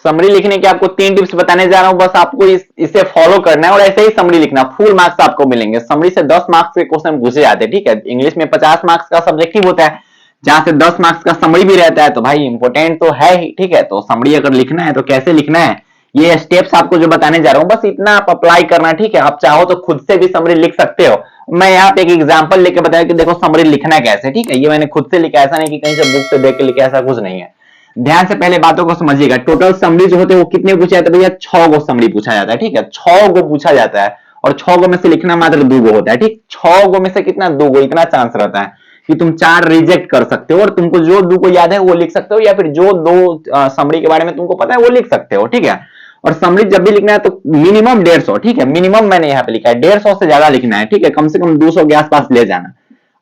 Summary लिखने के आपको 3 टिप्स बताने जा रहा हूं, बस आपको इसे फॉलो करना है और ऐसे ही समरी लिखना, फुल मार्क्स आपको मिलेंगे। समरी से 10 मार्क्स के क्वेश्चन पूछे जाते हैं, ठीक है। इंग्लिश में 50 मार्क्स का सब्जेक्टिव होता है, जहां से 10 मार्क्स का समरी भी रहता है, तो भाई इंपॉर्टेंट तो है ही, ठीक है। तो समरी अगर लिखना है तो कैसे लिखना है, ये स्टेप्स आपको जो बताने जा रहा हूं, बस इतना आप अप्लाई करना, ठीक है। आप चाहो तो खुद से भी समरी लिख सकते हो। मैं यहाँ पे एक एग्जांपल लेके बताया कि देखो समरी लिखना कैसे, ठीक है। ये मैंने खुद से लिखा, ऐसा नहीं कि कहीं से बुक से देख के लिखा, ऐसा कुछ नहीं है। ध्यान से पहले बातों को समझिएगा। टोटल समरी जो होते हैं वो कितने पूछे जाते हैं भैया, 6 गो समरी पूछा जाता है, ठीक है। 6 गो पूछा जाता है और 6 गो में से लिखना मात्र 2 गो होता है, ठीक। 6 गो में से कितना, 2 गो, इतना चांस रहता है कि तुम 4 रिजेक्ट कर सकते हो और तुमको जो 2 को याद है वो लिख सकते हो, या फिर जो 2 समरी के बारे में तुमको पता है वो लिख सकते हो, ठीक है। और समरी जब भी लिखना है तो मिनिमम 150, ठीक है। मिनिमम मैंने यहाँ पे लिखा है 150 से ज्यादा लिखना है, ठीक है। कम से कम 200 के आसपास ले जाना।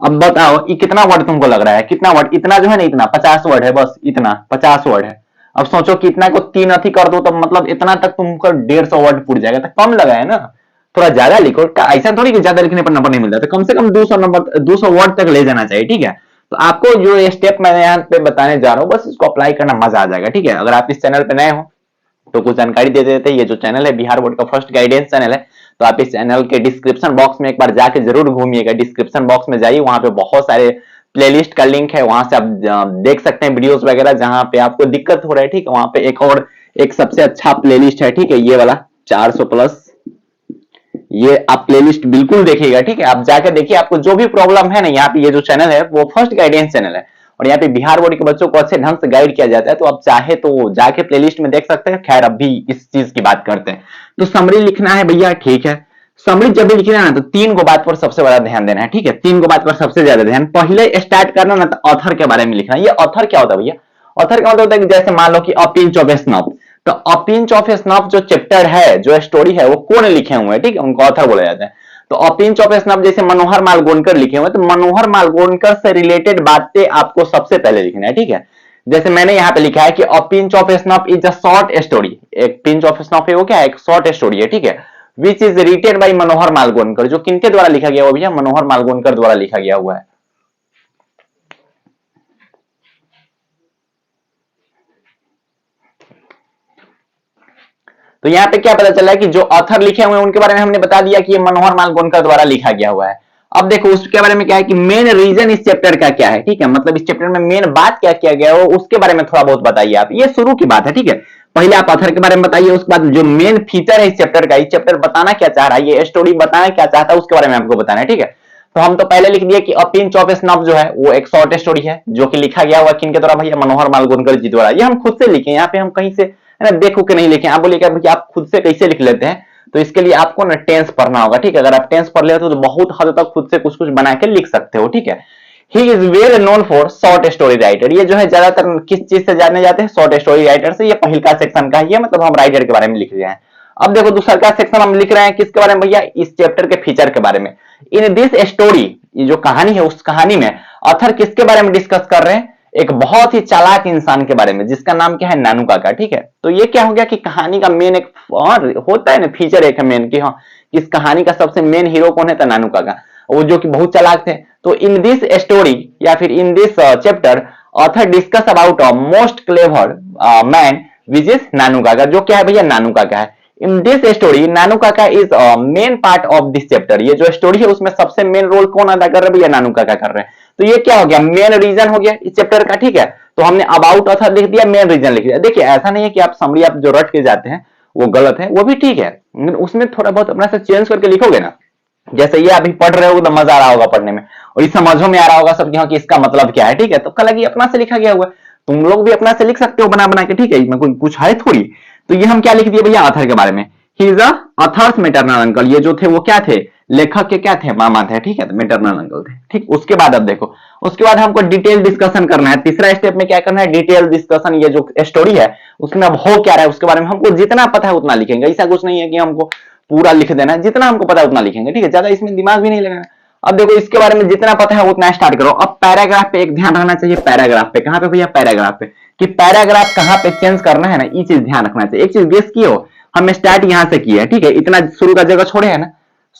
अब बताओ ये कितना वर्ड तुमको लग रहा है, कितना वर्ड, इतना जो है ना, इतना 50 वर्ड है, बस इतना 50 वर्ड है। अब सोचो कि इतना को 3 अथी कर दो तो मतलब इतना तक तुमको 150 वर्ड पूछ जाएगा, तो कम लगा है ना, थोड़ा ज्यादा लिखो। ऐसा थोड़ी कि ज्यादा लिखने पर नंबर नहीं मिलता, तो कम से कम 200 नंबर, 200 वर्ड तक ले जाना चाहिए, ठीक है। तो आपको जो स्टेप मैं यहाँ पे बताने जा रहा हूँ, बस इसको अप्लाई करना, मजा आ जाएगा, ठीक है। अगर आप इस चैनल पे नए हो तो कुछ जानकारी दे देते हैं। ये जो चैनल है बिहार बोर्ड का फर्स्ट गाइडेंस चैनल है, तो आप इस चैनल के डिस्क्रिप्शन बॉक्स में एक बार जाके जरूर घूमिएगा। डिस्क्रिप्शन बॉक्स में जाइए, वहां पे बहुत सारे प्लेलिस्ट का लिंक है, वहां से आप देख सकते हैं वीडियोस वगैरह। जहां पे आपको दिक्कत हो रहा है, ठीक है, वहां पे एक सबसे अच्छा प्लेलिस्ट है, ठीक है, ये वाला 400 प्लस, ये आप प्लेलिस्ट बिल्कुल देखिएगा, ठीक है। आप जाकर देखिए, आपको जो भी प्रॉब्लम है ना, यहाँ पे ये जो चैनल है वो फर्स्ट गाइडेंस चैनल है और यहाँ पे बिहार बोर्ड के बच्चों को अच्छे ढंग से गाइड किया जाता है। तो आप चाहे तो जाके प्लेलिस्ट में देख सकते हैं। खैर अभी इस चीज की बात करते हैं। तो समरी लिखना है भैया, ठीक है। समरी जब भी लिखना है ना, तो 3 को बात पर सबसे बड़ा ध्यान देना है, ठीक है। 3 को बात पर सबसे ज्यादा ध्यान, पहले स्टार्ट करना ना, तो ऑथर के बारे में लिखना। ये ऑथर क्या होता है भैया, ऑथर का मतलब होता है कि जैसे मान लो कि अ पिंच ऑफ स्नफ, तो अ पिंच ऑफ स्नफ जो चैप्टर है, जो स्टोरी है, वो कौन लिखे हुए हैं, ठीक है, उनको ऑथर बोला जाता है। तो अ पिंच ऑफ स्नफ जैसे मनोहर मालगोनकर लिखे हुए, तो मनोहर मालगोनकर से रिलेटेड बातें आपको सबसे पहले लिखना है, ठीक है। जैसे मैंने यहाँ पे लिखा है कि a pinch of snuff is a short story. एक पिंच ऑफ स्नफ है वो क्या है, एक शॉर्ट स्टोरी है, ठीक है, विच इज रिटेन बाई मनोहर मालगोनकर। जो किनके द्वारा लिखा गया हुआ भैया, मनोहर मालगोनकर द्वारा लिखा गया हुआ है। तो यहाँ पे क्या पता चला है कि जो ऑथर लिखे हुए हैं उनके बारे में हमने बता दिया कि ये मनोहर मालगोनकर द्वारा लिखा गया हुआ है। अब देखो उसके बारे में क्या है कि मेन रीजन इस चैप्टर का क्या है, ठीक है, मतलब इस चैप्टर में मेन बात क्या किया गया है उसके बारे में थोड़ा बहुत बताइए आप। ये शुरू की बात है, ठीक है। पहले आप ऑथर के बारे में बताइए, उसके बाद जो मेन फीचर है इस चैप्टर का, इस चैप्टर बताना क्या चाह रहा है, ये स्टोरी बताना क्या चाहता है, उसके बारे में आपको बताना है, ठीक है। तो हम तो पहले लिख दिए कि अ पिंच ऑफ स्नफ जो है वो एक शॉर्ट स्टोरी है, जो कि लिखा गया हुआ किनके द्वारा भैया, मनोहर मालगोनकर जी द्वारा। ये हम खुद से लिखे, यहाँ पे हम कहीं से है ना देखो के नहीं लिखे। आप बोलिएगा भैया आप खुद से कैसे लिख लेते हैं, तो इसके लिए आपको ना टेंस पढ़ना होगा, ठीक है। अगर आप टेंस पढ़ लेते हो तो बहुत हद तक खुद से कुछ कुछ बना के लिख सकते हो, ठीक है। He is well known for short story writer. ये जो है ज्यादातर किस चीज से जाने जाते हैं, शॉर्ट स्टोरी राइटर से। ये पहल का सेक्शन का ही है, मतलब हम राइटर के बारे में लिख रहे हैं। अब देखो दूसरा का सेक्शन हम लिख रहे हैं किसके बारे में भैया, इस चैप्टर के फीचर के बारे में। इन दिस स्टोरी, ये जो कहानी है उस कहानी में ऑथर किसके बारे में डिस्कस कर रहे हैं, एक बहुत ही चालाक इंसान के बारे में, जिसका नाम क्या है, नानू काका, ठीक है। तो ये क्या हो गया कि कहानी का मेन एक और होता है ना फीचर, एक है मेन कि हाँ इस कहानी का सबसे मेन हीरो कौन है, तो नानू काका, वो जो कि बहुत चालाक थे। तो इन दिस स्टोरी या फिर in this chapter author discuss about a most clever man which is Nanu Kaka. जो क्या है भैया, नानू काका है। इन दिस स्टोरी नानू काका is main part of this chapter. ये जो स्टोरी है उसमें सबसे मेन रोल कौन अदा कर रहे हैं भैया, नानू काका कर रहे हैं। तो ये क्या हो गया, मेन रीजन हो गया इस चैप्टर का, ठीक है। तो हमने अबाउट ऑथर लिख दिया, मेन रीजन लिख दिया। देखिए ऐसा नहीं है कि आप समरी आप जो रट के जाते हैं वो गलत है, वो भी ठीक है, उसमें थोड़ा बहुत अपना से चेंज करके लिखोगे ना, जैसे ये अभी पढ़ रहे हो तो मजा आ रहा होगा पढ़ने में और ये समझो में आ रहा होगा सब कि इसका मतलब क्या है, ठीक है। तो कल ये अपना से लिखा गया हुआ, तुम लोग भी अपना से लिख सकते हो बना बना के, ठीक है, इसमें कोई कुछ है थोड़ी। तो ये हम क्या लिख दिए भैया, ऑथर के बारे में। He is others maternal uncle. ये जो थे वो क्या थे, लेखक के क्या थे, मामा थे, ठीक है, तो मेटरनल अंकल थे, ठीक। उसके बाद अब देखो, उसके बाद हमको डिटेल डिस्कशन करना है। तीसरा स्टेप में क्या करना है, डिटेल डिस्कशन। ये जो स्टोरी है उसमें अब हो क्या रहा है उसके बारे में हमको जितना पता है उतना लिखेंगे। ऐसा कुछ नहीं है कि हमको पूरा लिख देना है, जितना हमको पता है उतना लिखेंगे, ठीक है, ज्यादा इसमें दिमाग भी नहीं लगाना। अब देखो इसके बारे में जितना पता है उतना स्टार्ट करो। अब पैराग्राफ पे एक ध्यान रखना चाहिए, पैराग्राफ पे कहां पे भैया, पैराग्राफ पे, कि पैराग्राफ कहां पे चेंज करना है ना, ये चीज ध्यान रखना चाहिए। एक चीज गेस की हो, हम स्टार्ट यहां से किए, ठीक है, इतना शुरू का जगह छोड़े है ना,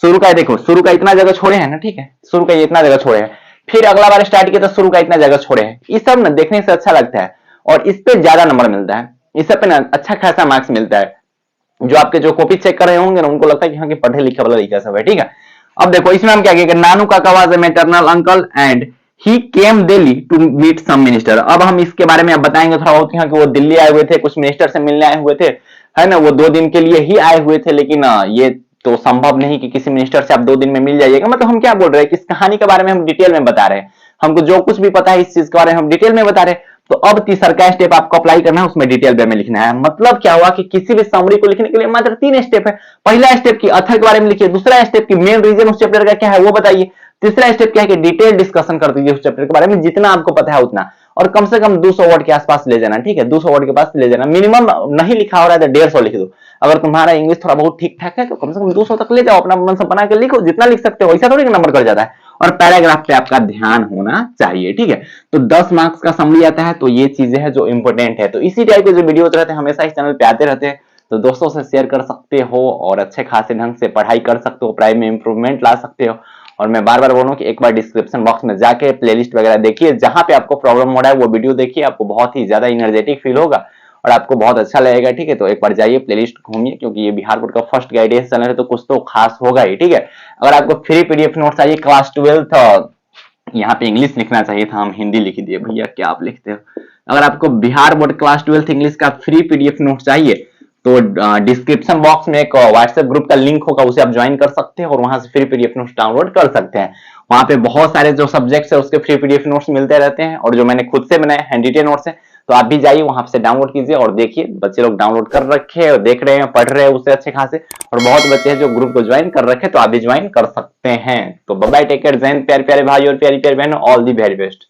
शुरू का देखो, शुरू का इतना जगह छोड़े है ना, ठीक है, शुरू का इतना जगह छोड़े है, फिर अगला बार स्टार्ट किया तो शुरू का इतना जगह छोड़े है। ये सब ना देखने से अच्छा लगता है और इस पे ज्यादा नंबर मिलता है। इस सब पे ना अच्छा खासा मार्क्स मिलता है। जो आपके जो कॉपी चेक कर रहे होंगे ना, उनको लगता है कि हाँ कि पढ़े लिखे वाला लड़का सब है, ठीक है। अब देखो इसमें हम क्या किया, Nanu Kaka was a maternal uncle and he came Delhi to meet some minister. अब हम इसके बारे में अब बताएंगे थोड़ा बहुत कि वो दिल्ली आए हुए थे, कुछ मिनिस्टर से मिलने आए हुए थे, है ना। वो 2 दिन के लिए ही आए हुए थे, लेकिन ये तो संभव नहीं कि किसी मिनिस्टर से आप 2 दिन में मिल जाइएगा। मतलब हम क्या बोल रहे हैं कि इस कहानी के बारे में हम डिटेल में बता रहे हैं, हमको जो कुछ भी पता है इस चीज के बारे में हम डिटेल में बता रहे हैं। तो अब तीसरा का स्टेप आपको अप्लाई करना है, उसमें डिटेल वे में लिखना है। मतलब क्या हुआ कि किसी भी समरी को लिखने के लिए मात्र 3 स्टेप है। पहला स्टेप की अथर के बारे में लिखिए, दूसरा स्टेप की मेन रीजन उस चैप्टर का क्या है वो बताइए, तीसरा स्टेप क्या है कि डिटेल डिस्कशन कर दीजिए उस चैप्टर के बारे में जितना आपको पता है उतना, और कम से कम 200 वर्ड के आसपास ले जाना, ठीक है। 200 वर्ड के पास ले जाना, मिनिमम नहीं लिखा हो रहा है तो 150 लिख दो। अगर तुम्हारा इंग्लिश थोड़ा बहुत ठीक ठाक है तो कम से कम 200 तक ले जाओ, अपना मन से बना के लिखो, जितना लिख सकते हो। ऐसा थोड़ी नंबर कर जाता है। और पैराग्राफ पे आपका ध्यान होना चाहिए, ठीक है। तो 10 मार्क्स का समरी आता है, तो ये चीजें हैं जो इंपॉर्टेंट है। तो इसी टाइप के जो वीडियोस रहते हैं हमेशा इस चैनल पे आते रहते हैं, तो दोस्तों से शेयर कर सकते हो और अच्छे खासे ढंग से पढ़ाई कर सकते हो, पढ़ाई में इंप्रूवमेंट ला सकते हो। और मैं बार बार बोलूं कि एक बार डिस्क्रिप्शन बॉक्स में जाके प्लेलिस्ट वगैरह देखिए, जहां पे आपको प्रॉब्लम हो रहा है वो वीडियो देखिए, आपको बहुत ही ज्यादा एनर्जेटिक फील होगा और आपको बहुत अच्छा लगेगा, ठीक है। तो एक बार जाइए प्लेलिस्ट घूमिए, क्योंकि ये बिहार बोर्ड का फर्स्ट गाइडेंस चैनल है, तो कुछ तो खास होगा ही, ठीक है। अगर आपको फ्री पीडीएफ नोट चाहिए क्लास 12, यहाँ पे इंग्लिश लिखना चाहिए था, हम हिंदी लिख दिए भैया, क्या आप लिखते हो। अगर आपको बिहार बोर्ड क्लास 12 इंग्लिश का फ्री पीडीएफ नोट चाहिए तो डिस्क्रिप्शन बॉक्स में एक व्हाट्सएप ग्रुप का लिंक होगा, उसे आप ज्वाइन कर सकते हैं और वहां से फ्री पीडीएफ नोट्स डाउनलोड कर सकते हैं। वहां पे बहुत सारे जो सब्जेक्ट्स है उसके फ्री पीडीएफ नोट्स मिलते रहते हैं, और जो मैंने खुद से बनाए हैंड रिटेन नोट्स है, तो आप भी जाइए वहां से डाउनलोड कीजिए और देखिए। बच्चे लोग डाउनलोड कर रखे हैं और देख रहे हैं, पढ़ रहे हैं उससे अच्छे खासे, और बहुत बच्चे हैं जो ग्रुप को ज्वाइन कर रखे हैं, तो आप भी ज्वाइन कर सकते हैं। तो बाय बाय, टेक केयर, जय हिंद प्यारे प्यारे भाई और प्यारी प्यारी बहनों, ऑल दी वेरी बेस्ट।